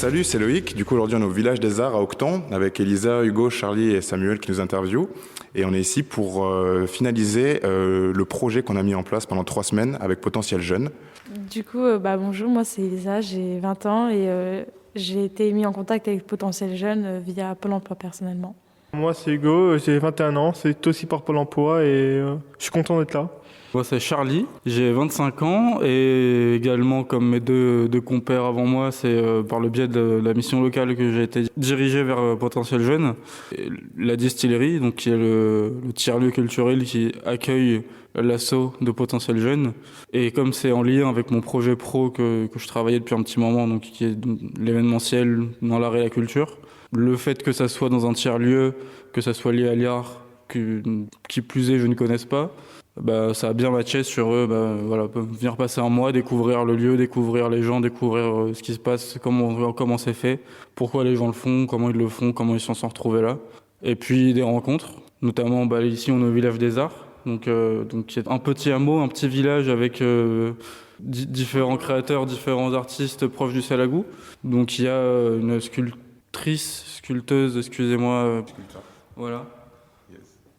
Salut, c'est Loïc. Du coup, aujourd'hui, on est au Village des Arts à Aucton avec Elisa, Hugo, Charlie et Samuel qui nous interviewent. Et on est ici pour finaliser le projet qu'on a mis en place pendant 3 semaines avec Potentiel Jeune. Du coup, bonjour, moi c'est Elisa, j'ai 20 ans et j'ai été mis en contact avec Potentiel Jeune via Pôle emploi personnellement. Moi, c'est Hugo, j'ai 21 ans, c'est aussi par Pôle emploi et je suis content d'être là. Moi, c'est Charlie, j'ai 25 ans et également, comme mes deux compères avant moi, c'est par le biais de la mission locale que j'ai été dirigé vers Potentiel Jeune. Et la distillerie, donc, qui est le tiers-lieu culturel qui accueille l'assaut de Potentiel Jeune. Et comme c'est en lien avec mon projet pro que je travaillais depuis un petit moment, donc qui est l'événementiel dans l'art et la culture, le fait que ça soit dans un tiers-lieu, que ça soit lié à l'art, qui plus est, je ne connaisse pas, ça a bien matché sur eux. Venir passer un mois, découvrir le lieu, découvrir les gens, découvrir ce qui se passe, comment c'est fait, pourquoi les gens le font, comment ils le font, comment ils s'en sont retrouvés là. Et puis des rencontres, notamment ici on est au Village des Arts, donc c'est un petit hameau, un petit village avec différents créateurs, différents artistes proches du Salagou. Donc il y a une sculpteuse, excusez-moi, voilà.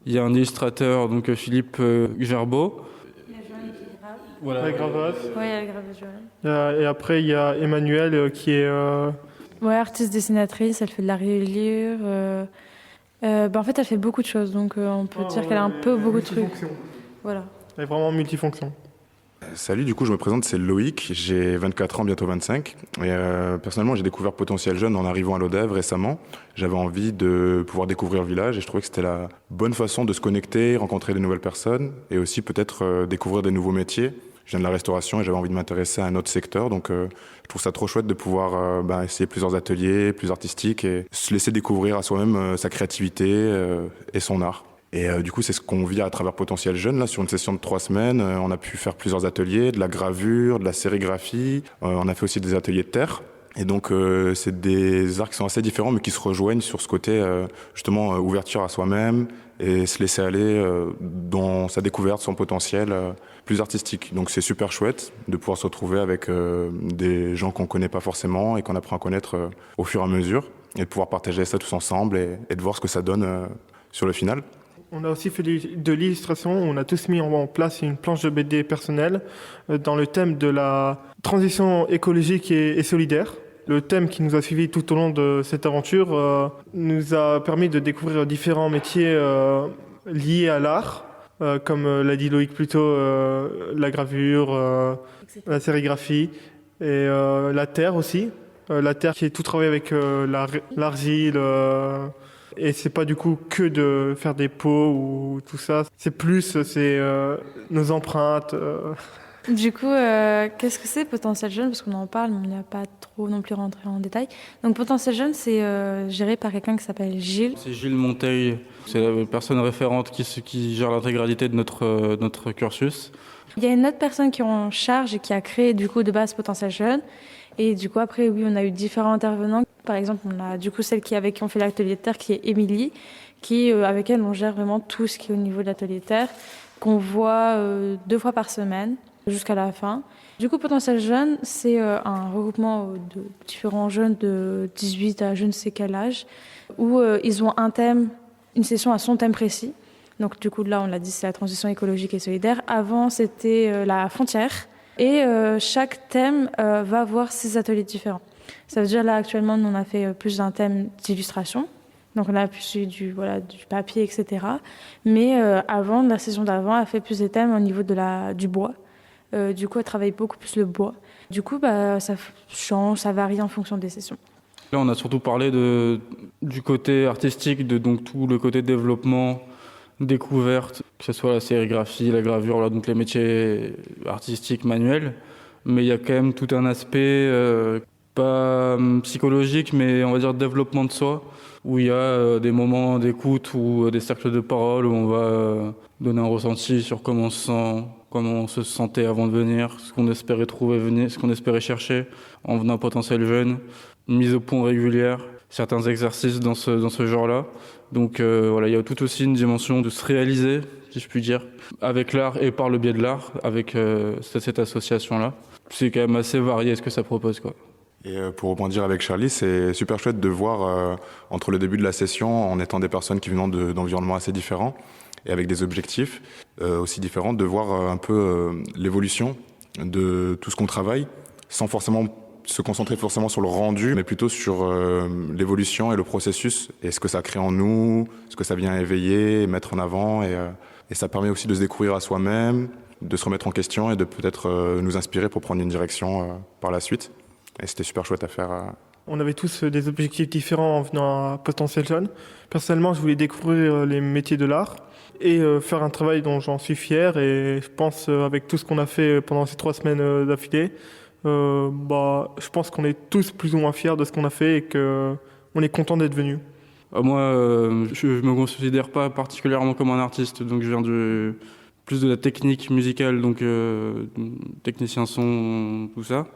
Il y a un illustrateur, donc Philippe Gerbeau. Il y a Joanne qui grave. Voilà. La gravasse. Oui, elle grave Joanne. Et après, il y a Emmanuel qui est... Ouais, artiste dessinatrice, elle fait de la reliure. En fait, elle fait beaucoup de choses, donc on peut dire qu'elle a un peu beaucoup de trucs. Voilà. Elle est vraiment multifonction. Salut, du coup, je me présente, c'est Loïc. J'ai 24 ans, bientôt 25. Et personnellement, j'ai découvert Potentiel Jeune en arrivant à l'ODEV récemment. J'avais envie de pouvoir découvrir le village et je trouvais que c'était la bonne façon de se connecter, rencontrer de nouvelles personnes et aussi peut-être découvrir des nouveaux métiers. Je viens de la restauration et j'avais envie de m'intéresser à un autre secteur. Donc, je trouve ça trop chouette de pouvoir essayer plusieurs ateliers, plus artistiques et se laisser découvrir à soi-même sa créativité et son art. Et du coup, c'est ce qu'on vit à travers Potentiel Jeune. Là, sur une session de 3 semaines, on a pu faire plusieurs ateliers, de la gravure, de la sérigraphie. On a fait aussi des ateliers de terre. Et donc, c'est des arts qui sont assez différents, mais qui se rejoignent sur ce côté, justement, ouverture à soi-même et se laisser aller dans sa découverte, son potentiel plus artistique. Donc, c'est super chouette de pouvoir se retrouver avec des gens qu'on connaît pas forcément et qu'on apprend à connaître au fur et à mesure et de pouvoir partager ça tous ensemble et de voir ce que ça donne sur le final. On a aussi fait de l'illustration, on a tous mis en place une planche de BD personnelle dans le thème de la transition écologique et solidaire. Le thème qui nous a suivis tout au long de cette aventure nous a permis de découvrir différents métiers liés à l'art, comme l'a dit Loïc plus tôt, la gravure, la sérigraphie et la terre aussi. La terre qui est tout travaillé avec l'argile. Et c'est pas du coup que de faire des pots ou tout ça. C'est nos empreintes. Du coup, qu'est-ce que c'est Potentiel Jeune? Parce qu'on en parle, mais on n'a pas trop non plus rentré en détail. Donc Potentiel Jeune, c'est géré par quelqu'un qui s'appelle Gilles. C'est Gilles Monteil, c'est la personne référente qui gère l'intégralité de notre cursus. Il y a une autre personne qui est en charge et qui a créé du coup de base Potentiel Jeune. Et du coup, après, oui, on a eu différents intervenants. Par exemple, on a du coup celle avec qui on fait l'atelier de terre, qui est Émilie, avec elle, on gère vraiment tout ce qui est au niveau de l'atelier de terre, qu'on voit 2 fois par semaine jusqu'à la fin. Du coup, Potentiel Jeune, c'est un regroupement de différents jeunes de 18 à je ne sais quel âge, où ils ont un thème, une session à son thème précis. Donc du coup, là, on l'a dit, c'est la transition écologique et solidaire. Avant, c'était la frontière. Et chaque thème va avoir 6 ateliers différents. Ça veut dire là actuellement nous on a fait plus d'un thème d'illustration, donc on a plus du papier etc. Mais avant la saison d'avant elle a fait plus des thèmes au niveau du bois. Du coup elle travaille beaucoup plus le bois. Du coup ça change, ça varie en fonction des sessions. Là on a surtout parlé du côté artistique, donc tout le côté développement, découverte, que ce soit la sérigraphie, la gravure, donc les métiers artistiques manuels. Mais il y a quand même tout un aspect pas psychologique, mais on va dire développement de soi, où il y a des moments d'écoute ou des cercles de parole où on va donner un ressenti sur comment on se sentait avant de venir, ce qu'on espérait trouver venir, ce qu'on espérait chercher en venant à Potentiel Jeune, une mise au point régulière, certains exercices dans ce genre-là. Donc il y a tout aussi une dimension de se réaliser, si je puis dire, avec l'art et par le biais de l'art, avec cette association-là. C'est quand même assez varié ce que ça propose, quoi. Et pour rebondir avec Charlie, c'est super chouette de voir entre le début de la session, en étant des personnes qui viennent d'environnements assez différents et avec des objectifs aussi différents, de voir un peu l'évolution de tout ce qu'on travaille, sans forcément se concentrer forcément sur le rendu, mais plutôt sur l'évolution et le processus, et ce que ça crée en nous, ce que ça vient éveiller, mettre en avant, et ça permet aussi de se découvrir à soi-même, de se remettre en question et de peut-être nous inspirer pour prendre une direction par la suite. Et c'était super chouette à faire. On avait tous des objectifs différents en venant à Potentiel Jeune. Personnellement, je voulais découvrir les métiers de l'art et faire un travail dont j'en suis fier. Et je pense, avec tout ce qu'on a fait pendant ces 3 semaines d'affilée, je pense qu'on est tous plus ou moins fiers de ce qu'on a fait et qu'on est content d'être venus. Moi, je me considère pas particulièrement comme un artiste, donc je viens plus de la technique musicale, donc technicien son, tout ça.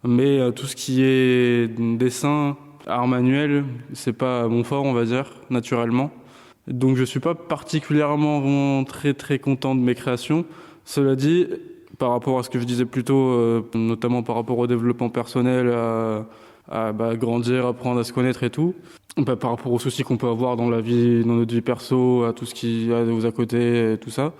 Mais tout ce qui est dessin, art manuel, c'est pas mon fort, on va dire, naturellement. Donc je suis pas particulièrement très très content de mes créations. Cela dit, par rapport à ce que je disais plus tôt, notamment par rapport au développement personnel, à grandir, apprendre à se connaître et tout, par rapport aux soucis qu'on peut avoir dans notre vie perso, à tout ce qui y a aux à côté et tout ça,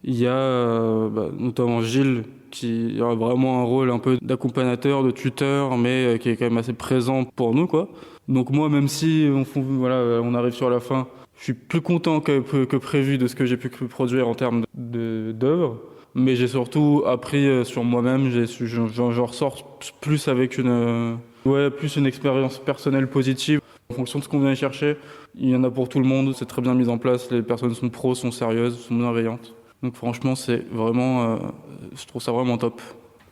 il y a notamment Gilles qui a vraiment un rôle un peu d'accompagnateur, de tuteur, mais qui est quand même assez présent pour nous, quoi. Donc moi, même si on arrive sur la fin, je suis plus content que prévu de ce que j'ai pu produire en termes d'œuvres, mais j'ai surtout appris sur moi-même. J'en ressors plus avec plus une expérience personnelle positive. En fonction de ce qu'on vient chercher, il y en a pour tout le monde, c'est très bien mis en place, les personnes sont pros, sont sérieuses, sont bienveillantes. Donc franchement, c'est vraiment, je trouve ça vraiment top.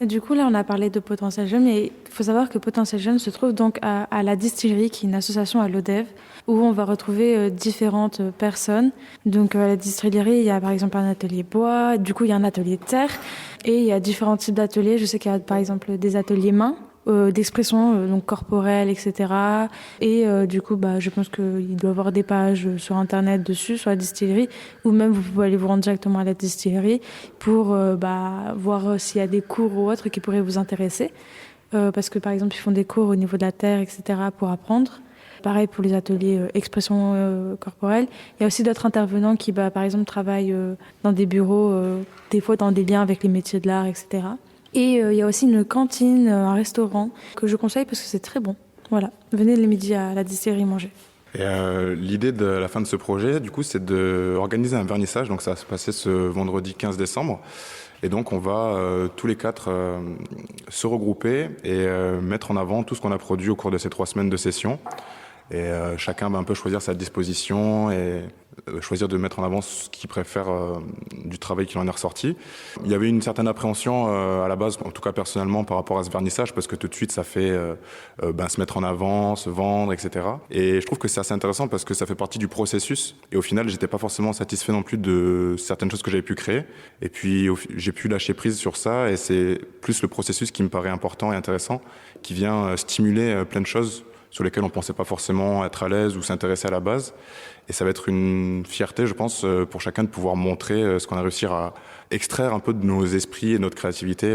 Et du coup, là, on a parlé de Potentiel Jeune, mais il faut savoir que Potentiel Jeune se trouve donc à la Distillerie, qui est une association à l'ODEV, où on va retrouver différentes personnes. Donc à la Distillerie, il y a par exemple un atelier bois, du coup il y a un atelier terre, et il y a différents types d'ateliers. Je sais qu'il y a par exemple des ateliers mains, d'expression donc corporelle, etc. Et du coup, je pense qu'il doit y avoir des pages sur Internet dessus, sur la distillerie, ou même vous pouvez aller vous rendre directement à la distillerie pour voir s'il y a des cours ou autres qui pourraient vous intéresser. Parce que par exemple, ils font des cours au niveau de la terre, etc. pour apprendre. Pareil pour les ateliers expression corporelle. Il y a aussi d'autres intervenants qui, par exemple, travaillent dans des bureaux, des fois dans des liens avec les métiers de l'art, etc. Et il y a aussi une cantine, un restaurant que je conseille parce que c'est très bon. Voilà, venez le midi à la distillerie manger. Et l'idée de la fin de ce projet, du coup, c'est d'organiser un vernissage. Donc ça va se passer ce vendredi 15 décembre. Et donc on va tous les 4 se regrouper et mettre en avant tout ce qu'on a produit au cours de ces 3 semaines de session. Et chacun va un peu choisir sa disposition et choisir de mettre en avant ce qu'il préfère du travail qui en est ressorti. Il y avait une certaine appréhension à la base, en tout cas personnellement, par rapport à ce vernissage, parce que tout de suite ça fait se mettre en avant, se vendre, etc. Et je trouve que c'est assez intéressant parce que ça fait partie du processus. Et au final, j'étais pas forcément satisfait non plus de certaines choses que j'avais pu créer. Et puis j'ai pu lâcher prise sur ça, et c'est plus le processus qui me paraît important et intéressant, qui vient stimuler plein de choses sur lesquels on ne pensait pas forcément être à l'aise ou s'intéresser à la base. Et ça va être une fierté, je pense, pour chacun de pouvoir montrer ce qu'on a réussi à extraire un peu de nos esprits et notre créativité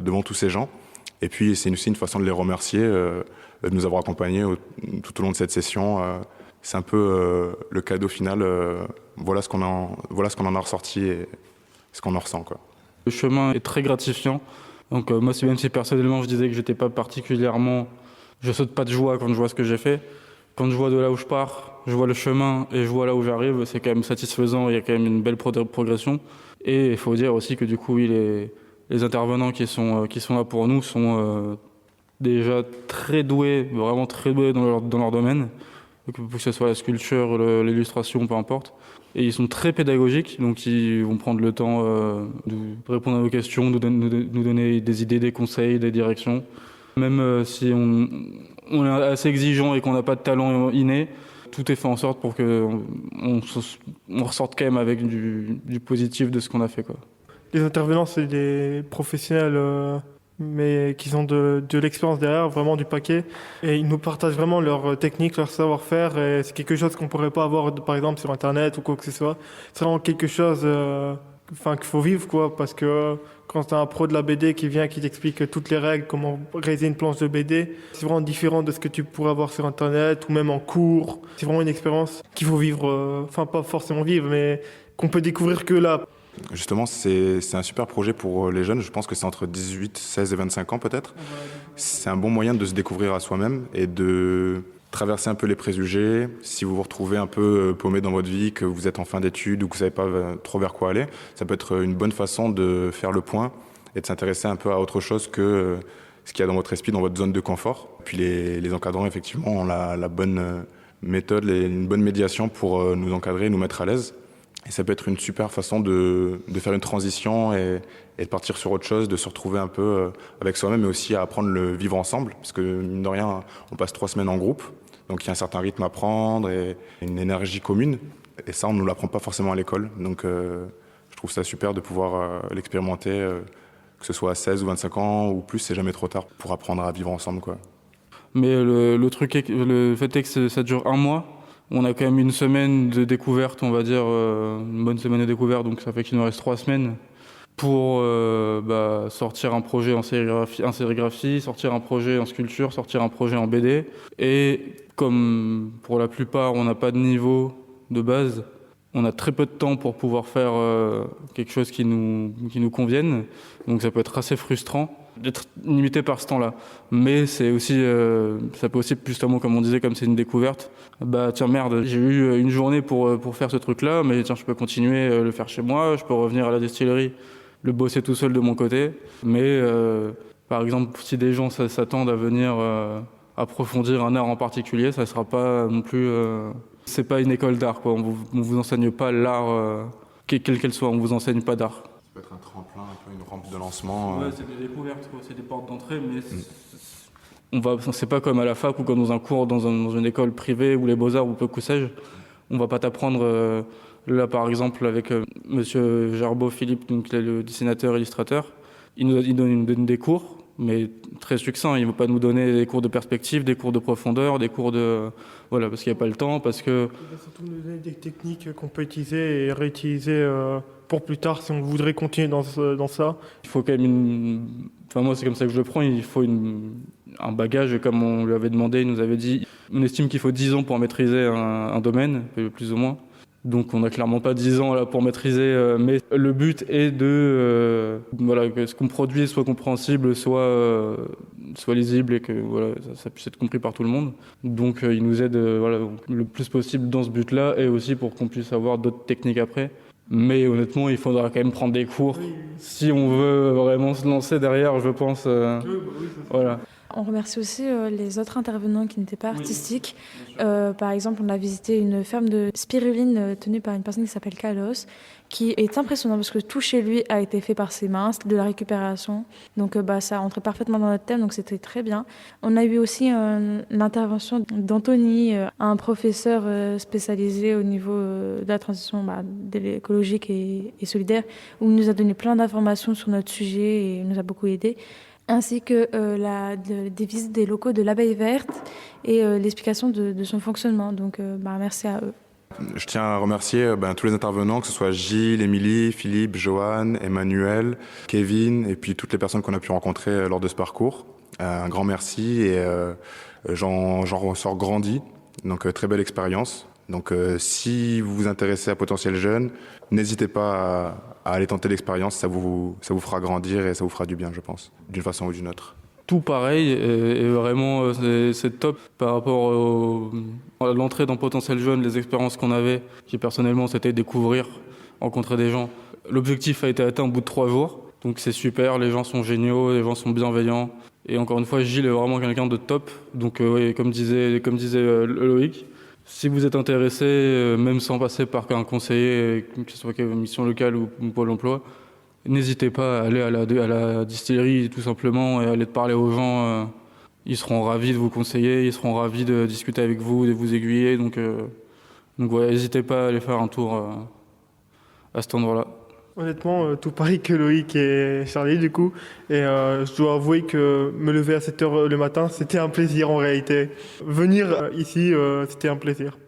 devant tous ces gens. Et puis, c'est aussi une façon de les remercier de nous avoir accompagnés tout au long de cette session. C'est un peu le cadeau final. Voilà ce qu'on en a ressorti et ce qu'on en ressent, quoi. Le chemin est très gratifiant. Donc moi, même si personnellement, je disais que j'étais pas particulièrement... Je saute pas de joie quand je vois ce que j'ai fait. Quand je vois de là où je pars, je vois le chemin et je vois là où j'arrive, c'est quand même satisfaisant, il y a quand même une belle progression. Et il faut dire aussi que du coup, les intervenants qui sont là pour nous sont déjà très doués, vraiment très doués dans leur domaine, que ce soit la sculpture, l'illustration, peu importe. Et ils sont très pédagogiques, donc ils vont prendre le temps de répondre à nos questions, nous donner des idées, des conseils, des directions. Même si on est assez exigeant et qu'on n'a pas de talent inné, tout est fait en sorte pour qu'on ressorte quand même avec du positif de ce qu'on a fait, quoi. Les intervenants, c'est des professionnels, mais qui ont de l'expérience derrière, vraiment du paquet. Et ils nous partagent vraiment leur technique, leur savoir-faire. Et c'est quelque chose qu'on ne pourrait pas avoir, par exemple, sur Internet ou quoi que ce soit. C'est vraiment quelque chose qu'il faut vivre, quoi, parce que quand tu as un pro de la BD qui vient, qui t'explique toutes les règles, comment réaliser une planche de BD, c'est vraiment différent de ce que tu pourrais avoir sur Internet ou même en cours. C'est vraiment une expérience qu'il faut vivre, enfin pas forcément vivre, mais qu'on peut découvrir que là. Justement, c'est un super projet pour les jeunes. Je pense que c'est entre 18, 16 et 25 ans peut-être. C'est un bon moyen de se découvrir à soi-même et de traverser un peu les préjugés. Si vous vous retrouvez un peu paumé dans votre vie, que vous êtes en fin d'études ou que vous ne savez pas trop vers quoi aller, ça peut être une bonne façon de faire le point et de s'intéresser un peu à autre chose que ce qu'il y a dans votre esprit, dans votre zone de confort. Puis les encadrants, effectivement, ont la bonne méthode, une bonne médiation pour nous encadrer, nous mettre à l'aise. Et ça peut être une super façon de faire une transition et de partir sur autre chose, de se retrouver un peu avec soi-même, mais aussi à apprendre le vivre ensemble. Parce que, mine de rien, on passe 3 semaines en groupe, donc il y a un certain rythme à prendre et une énergie commune. Et ça, on ne nous l'apprend pas forcément à l'école. Donc je trouve ça super de pouvoir l'expérimenter, que ce soit à 16 ou 25 ans ou plus, c'est jamais trop tard pour apprendre à vivre ensemble, quoi. Mais le fait est que ça dure un mois. On a quand même une semaine de découverte, on va dire, une bonne semaine de découverte, donc ça fait qu'il nous reste 3 semaines pour sortir un projet en sérigraphie, sortir un projet en sculpture, sortir un projet en BD. Et comme pour la plupart, on n'a pas de niveau de base, on a très peu de temps pour pouvoir faire quelque chose qui nous convienne, donc ça peut être assez frustrant d'être limité par ce temps-là. Mais c'est aussi, ça peut aussi, justement, comme on disait, comme c'est une découverte, bah tiens merde, j'ai eu une journée pour faire ce truc-là, mais tiens, je peux continuer le faire chez moi, je peux revenir à la distillerie, le bosser tout seul de mon côté. Mais par exemple, si des gens s'attendent à venir approfondir un art en particulier, ça sera pas non plus... c'est pas une école d'art, quoi. On vous enseigne pas l'art, quelle qu'elle soit, on vous enseigne pas d'art. Ça peut être un tremplin, un peu une rampe de lancement. Ouais, c'est des découvertes, quoi. C'est des portes d'entrée, mais c'est pas comme à la fac ou comme dans un cours dans une école privée ou les beaux-arts ou que sais-je. On va pas t'apprendre, là par exemple avec monsieur Gerbeau Philippe, donc le dessinateur illustrateur, il nous donne des cours, mais très succincts. Il ne va pas nous donner des cours de perspective, des cours de profondeur, des cours de... Voilà, parce qu'il n'y a pas le temps, parce que... Il va surtout nous donner des techniques qu'on peut utiliser et réutiliser pour plus tard si on voudrait continuer dans ça. Il faut quand même Enfin, moi, c'est comme ça que je le prends. Il faut un bagage, comme on lui avait demandé, il nous avait dit... On estime qu'il faut 10 ans pour maîtriser un domaine, plus ou moins. Donc on n'a clairement pas 10 ans là pour maîtriser, mais le but est que ce qu'on produit soit compréhensible, soit lisible et que ça puisse être compris par tout le monde. Donc il nous aide le plus possible dans ce but-là et aussi pour qu'on puisse avoir d'autres techniques après. Mais honnêtement, il faudra quand même prendre des cours si on veut vraiment se lancer derrière, je pense. Voilà. On remercie aussi les autres intervenants qui n'étaient pas artistiques. Par exemple, on a visité une ferme de spiruline tenue par une personne qui s'appelle Kalos, qui est impressionnant parce que tout chez lui a été fait par ses mains, de la récupération. Donc ça rentrait parfaitement dans notre thème, donc c'était très bien. On a eu aussi l'intervention d'Anthony, un professeur spécialisé au niveau de la transition écologique et solidaire, où il nous a donné plein d'informations sur notre sujet et nous a beaucoup aidés, ainsi que des visites des locaux de l'Abeille Verte et l'explication de son fonctionnement. Donc merci à eux. Je tiens à remercier tous les intervenants, que ce soit Gilles, Émilie, Philippe, Johan, Emmanuel, Kevin et puis toutes les personnes qu'on a pu rencontrer lors de ce parcours. Un grand merci et j'en ressors grandi. Donc très belle expérience. Donc si vous vous intéressez à Potentiel Jeune, n'hésitez pas à aller tenter l'expérience, ça vous fera grandir et ça vous fera du bien, je pense, d'une façon ou d'une autre. Tout pareil et vraiment c'est top par rapport à l'entrée dans Potentiel Jeune, les expériences qu'on avait, qui personnellement c'était découvrir, rencontrer des gens. L'objectif a été atteint au bout de 3 jours, donc c'est super, les gens sont géniaux, les gens sont bienveillants. Et encore une fois, Gilles est vraiment quelqu'un de top, donc comme disait Loïc, si vous êtes intéressé, même sans passer par un conseiller, que ce soit Mission Locale ou Pôle Emploi, n'hésitez pas à aller à la distillerie tout simplement et aller parler aux gens. Ils seront ravis de vous conseiller, ils seront ravis de discuter avec vous, de vous aiguiller. Donc n'hésitez pas à aller faire un tour à cet endroit-là. Honnêtement, tout pareil que Loïc et Charlie du coup. Et je dois avouer que me lever à 7h le matin, c'était un plaisir en réalité. Venir ici, c'était un plaisir.